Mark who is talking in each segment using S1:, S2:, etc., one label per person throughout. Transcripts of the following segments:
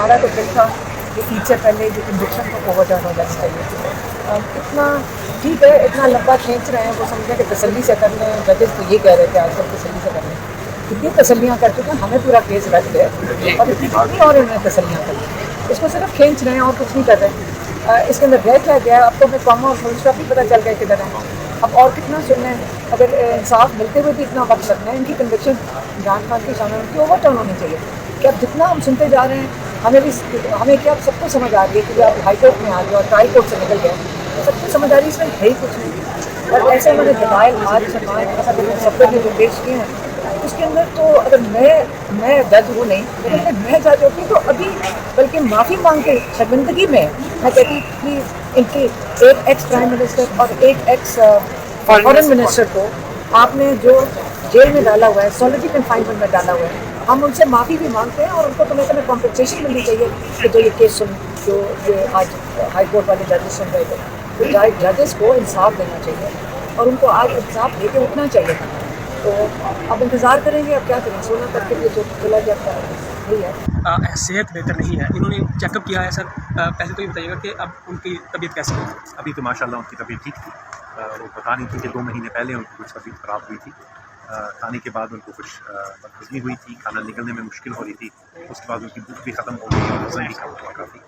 S1: हमारा तो दिल था कि ईद से पहले जो कन्विक्शन को ओवरटर्न हो जाना चाहिए। इतना ठीक है, इतना लंबा खींच रहे हैं, वो समझें कि तसल्ली से कर लें। जजेस तो ये कह रहे थे आजकल तसल्ली से कर लें, कितनी तसल्लियाँ कर चुके हैं, हमें पूरा केस रख दे और इतनी और इन्होंने तसल्लियाँ कर ली। इसको सिर्फ खींच रहे हैं और कुछ नहीं कर रहे। इसके अंदर रह क्या गया, अब तो हमें कॉमा और फुल स्टॉप भी पता चल गया किधर है। अब और कितना सुनना है, अगर इंसाफ मिलते हुए भी इतना वक्त लगना है। इनकी कन्विक्शन इमरान खान की शामिल उनकी ओवरटर्न होनी चाहिए। कि अब जितना हम सुनते जा रहे हैं, हमें क्या अब सबको समझ आ रही है कि आप हाई कोर्ट में आ गए और ट्राई कोर्ट से निकल गए, सबको समझ आ रही है इसमें है ही कुछ नहीं। और ऐसे उन्होंने दलाइल आज सब ने जो पेश किए हैं, उसके अंदर तो अगर मैं जज हूँ नहीं, लेकिन अगर मैं जज होती तो अभी बल्कि माफ़ी मांग के शर्मिंदगी में मैं कहती कि इनकी एक एक्स प्राइम मिनिस्टर और एक एक्स फॉरेन मिनिस्टर को आपने जो जेल में डाला हुआ है, सॉलिटरी कन्फाइनमेंट में डाला हुआ है, हम उनसे माफ़ी भी मांगते हैं और उनको तुम्हें कॉम्पनसेशन मिलनी चाहिए कि जो ये केस जो ये आज हाई कोर्ट वाले जजेस सुन रहे थे, तो जजेस को इंसाफ देना चाहिए और उनको आज इंसाफ दे के उठना चाहिए था। तो अब इंतज़ार करेंगे, अब क्या करें, 16 तक के लिए जो खुला जाता है वही है।
S2: सेहत बेहतर नहीं है, इन्होंने चेकअप किया है सर। पहले तो ये बताइएगा कि अब उनकी तबीयत कैसी है?
S3: अभी तो माशाल्लाह उनकी तबीयत ठीक थी। वो बता रही थी कि 2 महीने पहले उनकी कुछ तबीयत ख़राब हुई थी। खाने के बाद उनको कुछ बदहज़मी हुई थी, खाना निकलने में मुश्किल हो रही थी। उसके बाद उनकी भूख भी ख़त्म हो गई और वज़न भी कम हुआ काफ़ी।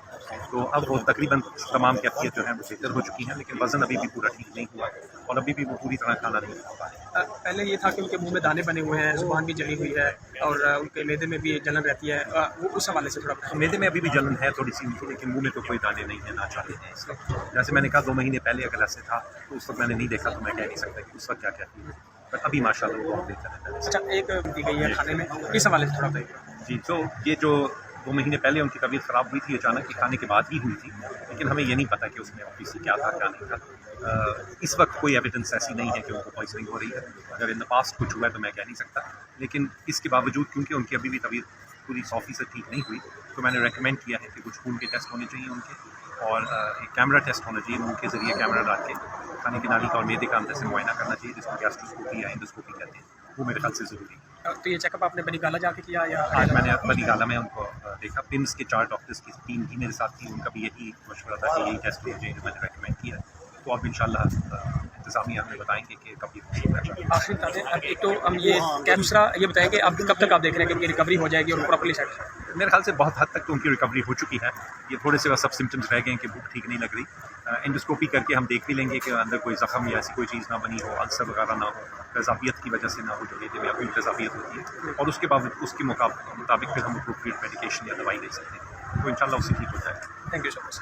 S3: तो अब वो तकरीबन तमाम कैफियत जो है वो बेहतर हो चुकी हैं, लेकिन वज़न अभी भी पूरा ठीक नहीं हुआ और अभी भी वो पूरी तरह खाना नहीं खा पा रहे।
S2: पहले ये था कि उनके मुंह में दाने बने हुए हैं, ज़ुबान भी जली हुई है और उनके मैदे में भी जलन रहती है। वो उस हवाले से थोड़ा
S3: मैदे में अभी भी जलन है थोड़ी सी उनकी, लेकिन मुंह में तो कोई दाने नहीं है, ना चाहते हैं इस वक्त। जैसे मैंने कहा 2 महीने पहले अगर ऐसे था तो उस वक्त मैंने नहीं देखा, तो मैं कह नहीं सकता कि उस वक्त क्या क्या थी, बट अभी माशाल्लाह वो बहुत बेहतर है।
S2: अच्छा, एक दी गई है खाने में, किस हवाले से थोड़ा बताइए?
S3: जी, तो ये जो 2 महीने पहले उनकी तबीयत ख़राब हुई थी, अचानक ही खाने के बाद ही हुई थी, लेकिन हमें ये नहीं पता कि उसमें ऑब्वियसली क्या था क्या नहीं था। इस वक्त कोई एविडेंस ऐसी नहीं है कि उनको पॉइजनिंग हो रही है। अगर इन द पास्ट कुछ हुआ है तो मैं कह नहीं सकता, लेकिन इसके बावजूद क्योंकि उनकी अभी भी तबीयत पूरी 100% ठीक नहीं हुई, तो मैंने रेकमेंड किया है कि कुछ खून के टेस्ट होने चाहिए उनके और एक कैमरा टेस्ट होना चाहिए, मुंह के ज़रिए कैमरा डाल के खाने की नाली का और मैदे का अंदर से मुआयना करना चाहिए, जिसको गैस्ट्रोस्कोपी या एंडोस्कोपी कहते हैं। वो मेरे ख्याल से ज़रूरी है।
S2: तो ये चेकअप आपने बनी गाला जाके किया या
S3: आज मैंने बनी गाला में उनको देखा। पिम्स के 4 डॉक्टर्स की टीम भी मेरे साथ थी, उनका भी यही मशवरा था कि यही टेस्ट होना चाहिए जो मैंने रेकमेंड किया है। तो अब इंशाल्लाह इंतज़ामिया हमें बताएंगे कि कब ये होगा।
S2: आखिरी बता दें, अब एक तो हम ये दूसरा ये बताएं कि अब कब तक आप देख रहे हैं कि उनकी रिकवरी हो जाएगी और प्रॉपर्ली सेट?
S3: मेरे ख्याल से बहुत हद तक तो उनकी रिकवरी हो चुकी है। ये थोड़े से सब सिम्टम्स रह गए हैं कि भूख ठीक नहीं लग रही। एंडोस्कोपी करके हम देख भी लेंगे कि अंदर कोई ज़ख्म या ऐसी कोई चीज़ ना बनी हो, अल्सर वगैरह ना हो, तेज़ाबियत की वजह से ना हो, जो मैदे में अपनी तेज़ाबियत होती है, और उसके बाद उसके मुताबिक फिर हम अप्रोप्रिएट मेडिकेशन या दवाई दे सकते हैं। तो इंशाल्लाह उससे ठीक हो जाएगा।
S2: Thank you so much.